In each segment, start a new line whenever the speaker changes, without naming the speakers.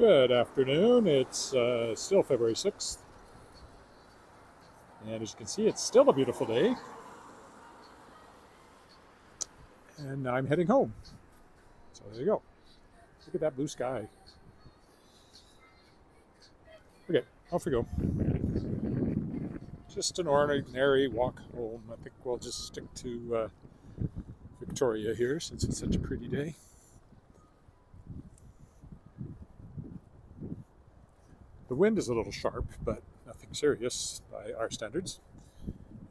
Good afternoon. It's still February 6th. And as you can see, it's still a beautiful day. And I'm heading home. So there you go. Look at that blue sky. Okay, off we go. Just an ordinary walk home. I think we'll just stick to Victoria here since it's such a pretty day. The wind is a little sharp, but nothing serious by our standards.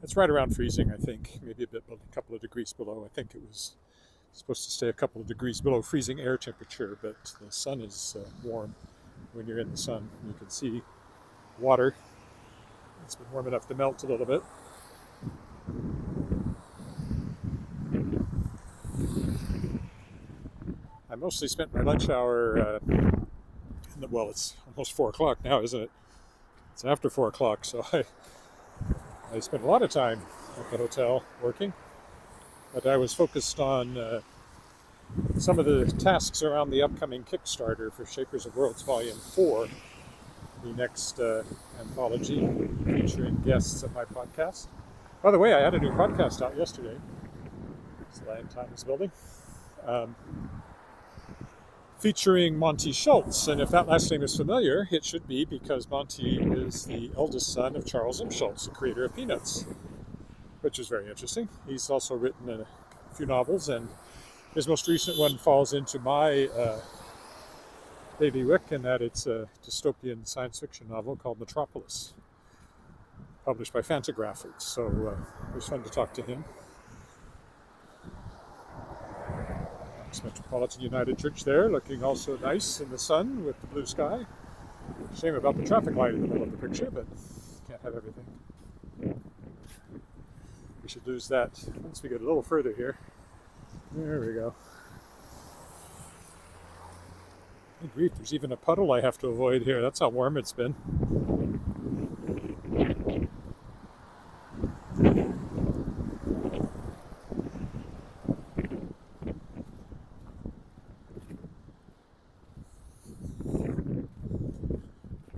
It's right around freezing, I think, maybe a couple of degrees below. I think it was supposed to stay a couple of degrees below freezing air temperature, but the sun is warm when you're in the sun. You can see water. It's been warm enough to melt a little bit. I mostly spent my lunch hour well, it's almost 4 o'clock now, isn't it? It's after 4 o'clock, so I spent a lot of time at the hotel working, but I was focused on some of the tasks around the upcoming Kickstarter for Shapers of Worlds Volume 4, the next anthology featuring guests at my podcast. By the way, I had a new podcast out yesterday. It's the Land Times building. Featuring Monty Schultz, and if that last name is familiar, it should be because Monty is the eldest son of Charles M. Schultz, the creator of Peanuts, which is very interesting. He's also written a few novels, and his most recent one falls into my bailiwick, in that it's a dystopian science fiction novel called Metropolis, published by Fantagraphics. So it was fun to talk to him. Metropolitan United Church there, looking also nice in the sun with the blue sky. Shame about the traffic light in the middle of the picture, but can't have everything. We should lose that once we get a little further here. There we go. Good grief, there's even a puddle I have to avoid here. That's how warm it's been.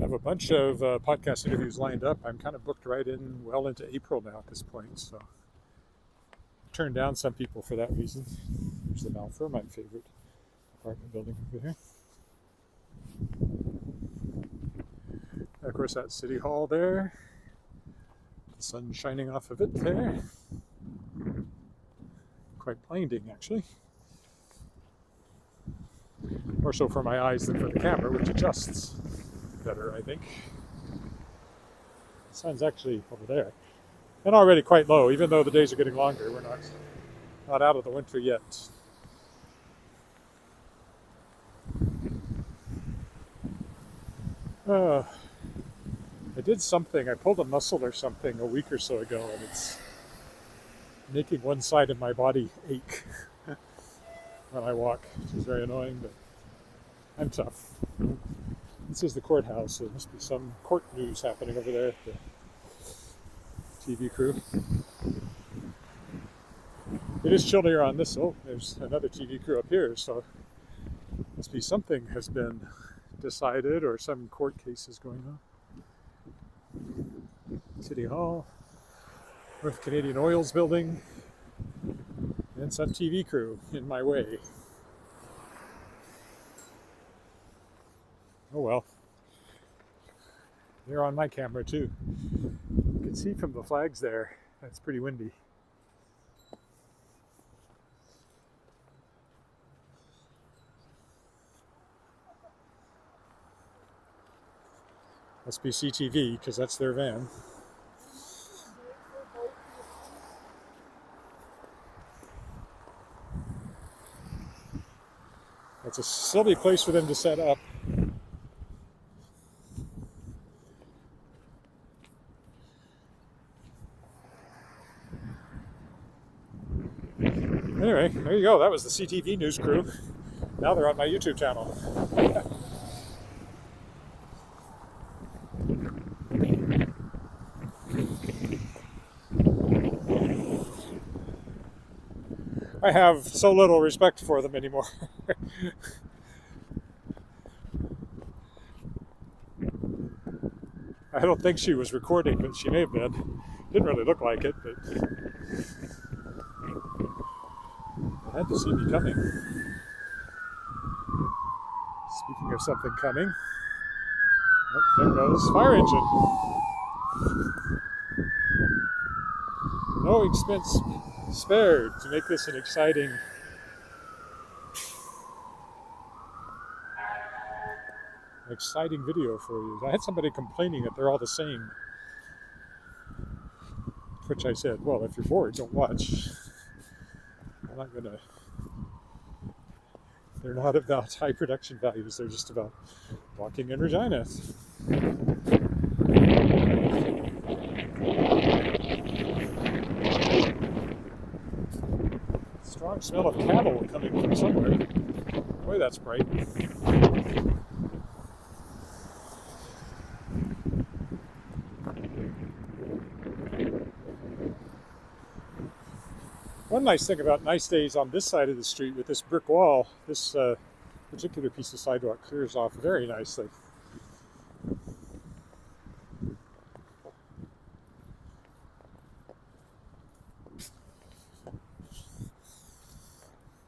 A bunch of podcast interviews lined up. I'm kind of booked right in well into April now at this point, so I've turned down some people for that reason. There's the Malfour, my favorite apartment building over here. And of course, that City Hall there. The sun shining off of it there. Quite blinding, actually. More so for my eyes than for the camera, which adjusts better, I think. The sun's actually over there, and already quite low, even though the days are getting longer. We're not out of the winter yet. I did something. I pulled a muscle or something a week or so ago, and it's making one side of my body ache when I walk, which is very annoying, but I'm tough. This is the courthouse, so there must be some court news happening over there at the TV crew. It is chillier on this. Oh, there's another TV crew up here, so must be something has been decided or some court case is going on. City Hall, North Canadian Oil's building, and some TV crew in my way. Oh well, they're on my camera too. You can see from the flags there, that's pretty windy. Must be CTV, because that's their van. It's a silly place for them to set up. Anyway, there you go. That was the CTV news crew. Now they're on my YouTube channel. I have so little respect for them anymore. I don't think she was recording, but she may have been. Didn't really look like it, but they had to see me coming. Speaking of something coming, oh, there goes fire engine. No expense spared to make this an exciting video for you. I had somebody complaining that they're all the same, which I said, well, if you're bored, don't watch. I'm not gonna. They're not about high production values. They're just about walking in Regina. Strong smell of cattle coming from somewhere. Boy, that's bright. One nice thing about nice days on this side of the street with this brick wall, this particular piece of sidewalk clears off very nicely.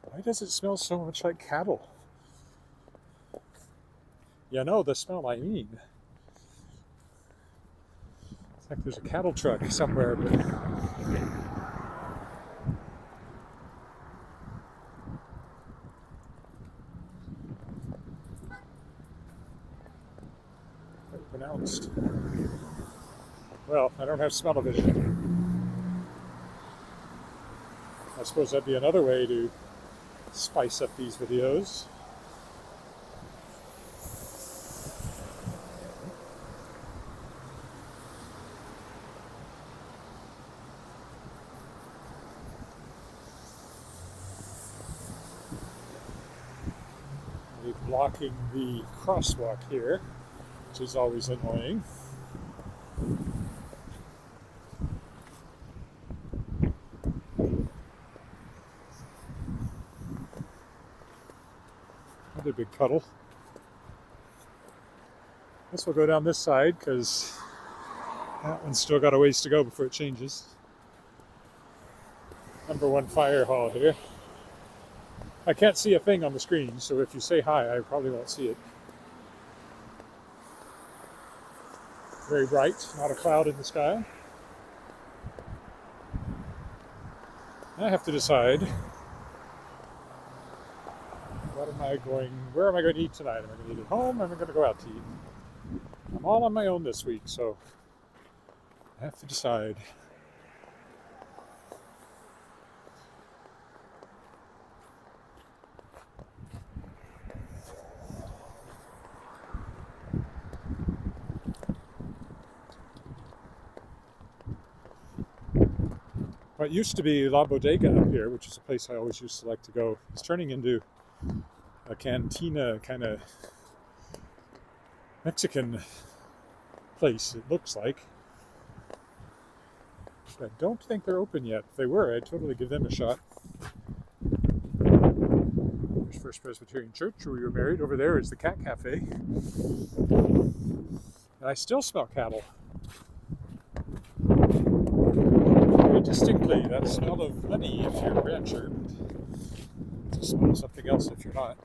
Why does it smell so much like cattle? You know the smell I mean. It's like there's a cattle truck somewhere, but quite pronounced. Well, I don't have smell-o-vision. I suppose that'd be another way to spice up these videos. Blocking the crosswalk here, which is always annoying. Another big puddle. Guess we'll go down this side because that one's still got a ways to go before it changes. Number 1 fire hall here. I can't see a thing on the screen, so if you say hi, I probably won't see it. Very bright, not a cloud in the sky. I have to decide, where am I going to eat tonight? Am I going to eat at home, or am I going to go out to eat? I'm all on my own this week, so I have to decide. What used to be La Bodega up here, which is a place I always used to like to go, is turning into a cantina kind of Mexican place, it looks like. But I don't think they're open yet. If they were, I'd totally give them a shot. There's First Presbyterian Church, where we were married. Over there is the Cat Cafe. And I still smell cattle. Very distinctly, that smell of money if you're a rancher, but it's a smell of something else if you're not.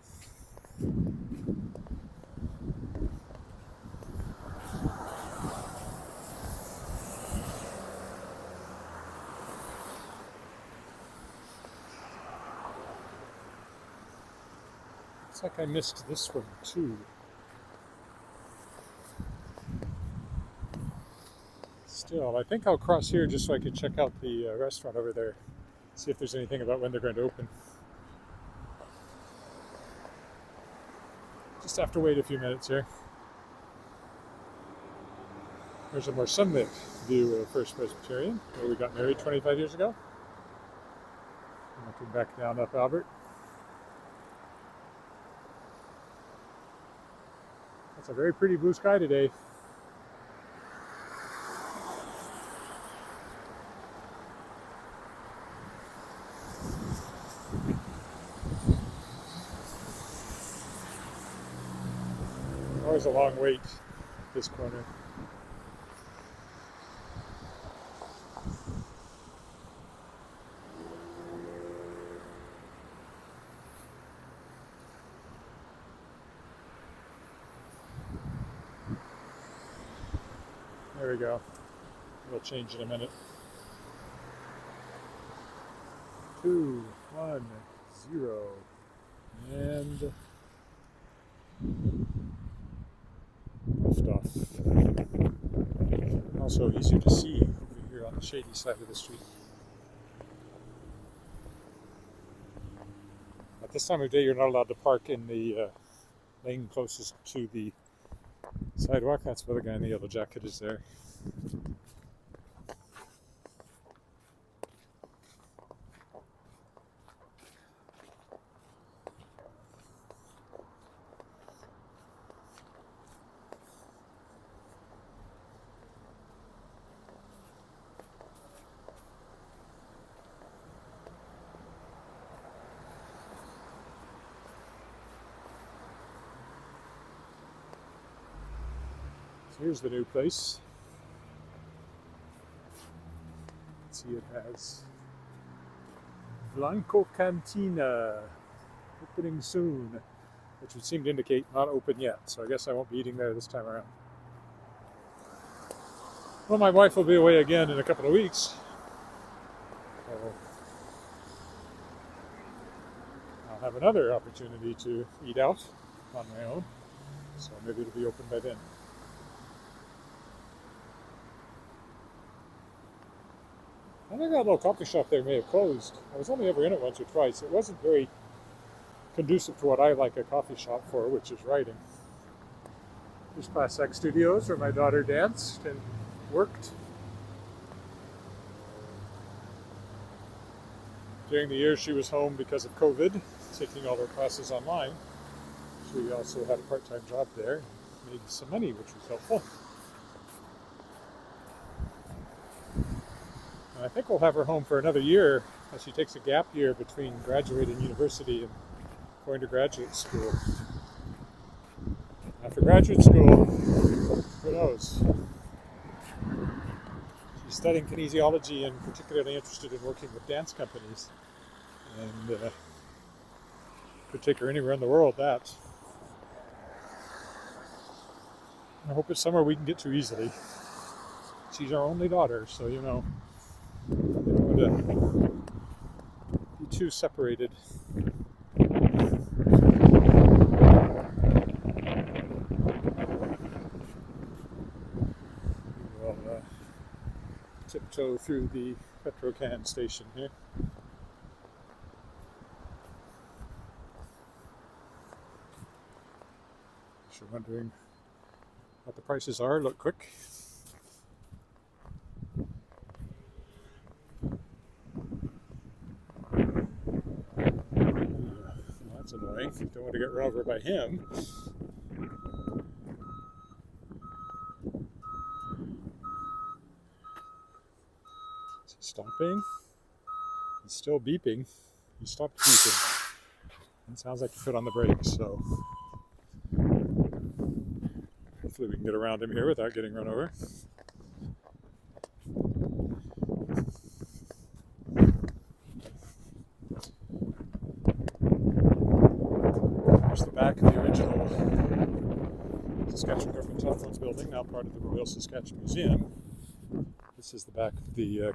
Looks like I missed this one too. Still, I think I'll cross here just so I can check out the restaurant over there, see if there's anything about when they're going to open. Just have to wait a few minutes here. There's a more sunlit view of First Presbyterian, where we got married 25 years ago. I'm looking back down up Albert. It's a very pretty blue sky today. Always a long wait this corner. There we go. It'll change in a minute. 2, 1, 0. And liftoff. Also easier to see over here on the shady side of the street. At this time of day, you're not allowed to park in the lane closest to the sidewalk. That's why the guy in the yellow jacket is there. Here's the new place. Let's see, it has Blanco Cantina, opening soon, which would seem to indicate not open yet, so I guess I won't be eating there this time around. Well, my wife will be away again in a couple of weeks, so I'll have another opportunity to eat out on my own, so maybe it'll be open by then. I think that little coffee shop there may have closed. I was only ever in it once or twice. It wasn't very conducive to what I like a coffee shop for, which is writing. Here's Class X Studios, where my daughter danced and worked. During the year she was home because of COVID, taking all her classes online. She also had a part-time job there, made some money, which was helpful. I think we'll have her home for another year as she takes a gap year between graduating university and going to graduate school. After graduate school, who knows? She's studying kinesiology and particularly interested in working with dance companies. And could take her anywhere in the world, that. I hope it's somewhere we can get to easily. She's our only daughter, so you know. They don't want to be too separated. We'll tiptoe through the Petrocan station here. If you're wondering what the prices are, look quick. That's annoying. Don't want to get run over by him. Is he stopping? He's still beeping. He stopped beeping. It sounds like he put on the brakes, so hopefully we can get around him here without getting run over. There's the back of the original Saskatchewan Government Telephones building, now part of the Royal Saskatchewan Museum. This is the back of the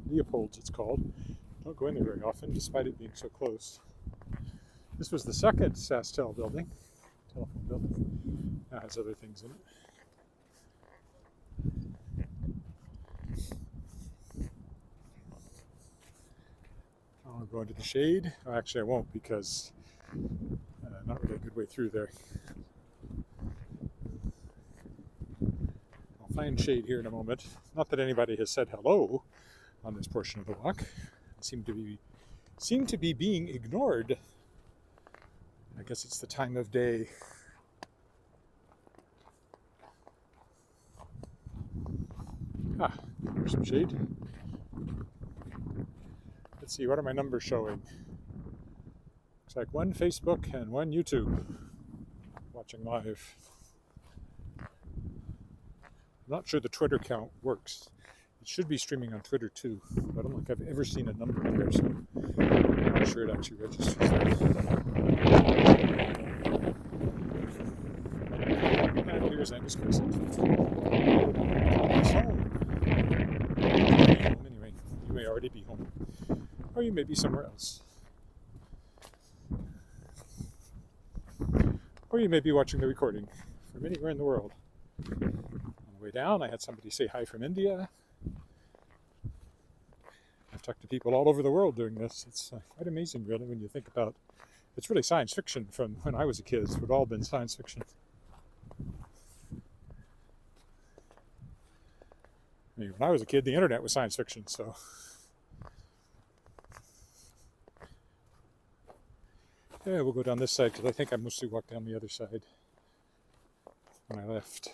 Leopold's, it's called. Don't go in there very often, despite it being so close. This was the second SaskTel building, telephone building. Now it has other things in it. I'll go into the shade. Oh, actually, I won't, because not really a good way through there. I'll find shade here in a moment. Not that anybody has said hello on this portion of the walk. It seem to be being ignored. I guess it's the time of day. There's some shade. Let's see, what are my numbers showing? Looks like 1 Facebook and 1 YouTube watching live. I'm not sure the Twitter count works. It should be streaming on Twitter too, but I don't think I've ever seen a number there, so I'm not sure it actually registers that. And here there's Angus Crescent. It's home. Anyway, you may already be home, or you may be somewhere else. Or you may be watching the recording from anywhere in the world. On the way down, I had somebody say hi from India. I've talked to people all over the world doing this. It's quite amazing, really, when you think about it's really science fiction from when I was a kid. It's all been science fiction. I mean, when I was a kid, the internet was science fiction, so. Yeah, we'll go down this side because I think I mostly walked down the other side when I left.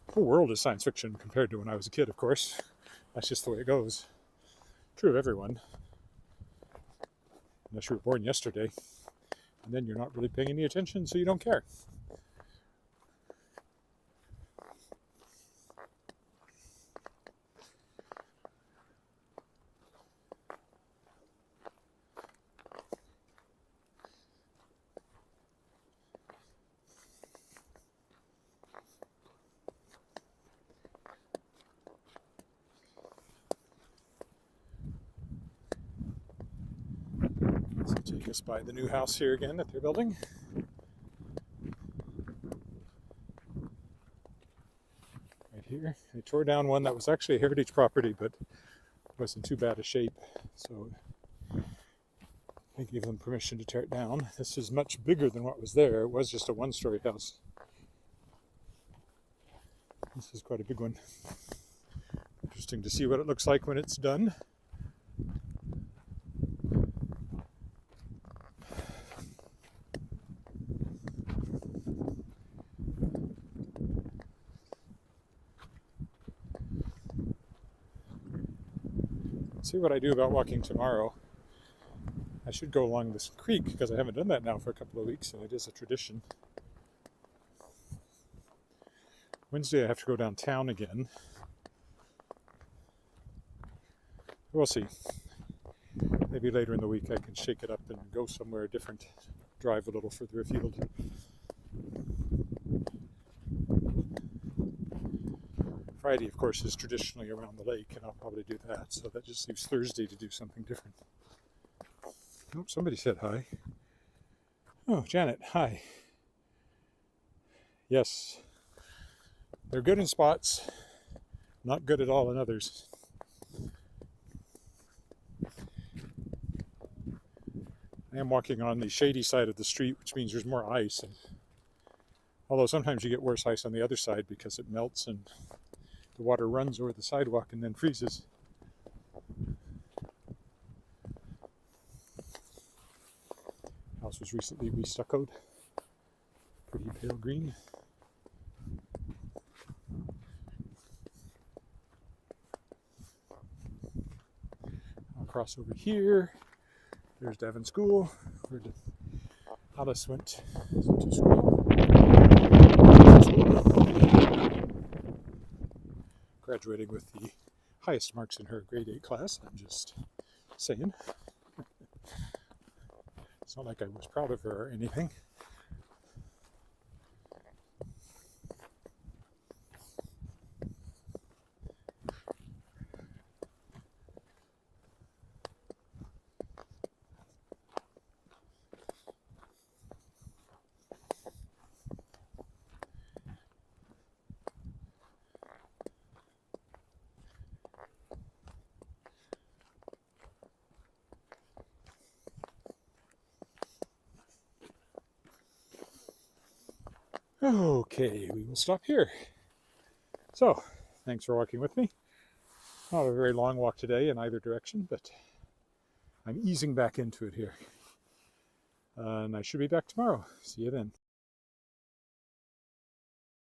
The whole world is science fiction compared to when I was a kid, of course. That's just the way it goes. True of everyone. Unless you were born yesterday. And then you're not really paying any attention, so you don't care. So take us by the new house here again that they're building. Right here. They tore down one that was actually a heritage property, but was in too bad a shape. So they gave them permission to tear it down. This is much bigger than what was there. It was just a one-story house. This is quite a big one. Interesting to see what it looks like when it's done. See what I do about walking tomorrow. I should go along this creek because I haven't done that now for a couple of weeks, and it is a tradition. Wednesday I have to go downtown again. We'll see. Maybe later in the week I can shake it up and go somewhere different, drive a little further afield. Friday, of course, is traditionally around the lake, and I'll probably do that. So that just leaves Thursday to do something different. Oh, somebody said hi. Oh, Janet, hi. Yes. They're good in spots, not good at all in others. I am walking on the shady side of the street, which means there's more ice. And although sometimes you get worse ice on the other side because it melts and the water runs over the sidewalk and then freezes. House was recently re-stuccoed. Pretty pale green. I'll cross over here. There's Devon School, where Alice went to school. Graduating with the highest marks in her grade 8 class. I'm just saying. It's not like I was proud of her or anything. Okay, we will stop here. So, thanks for walking with me. Not a very long walk today in either direction, but I'm easing back into it here. And I should be back tomorrow. See you then.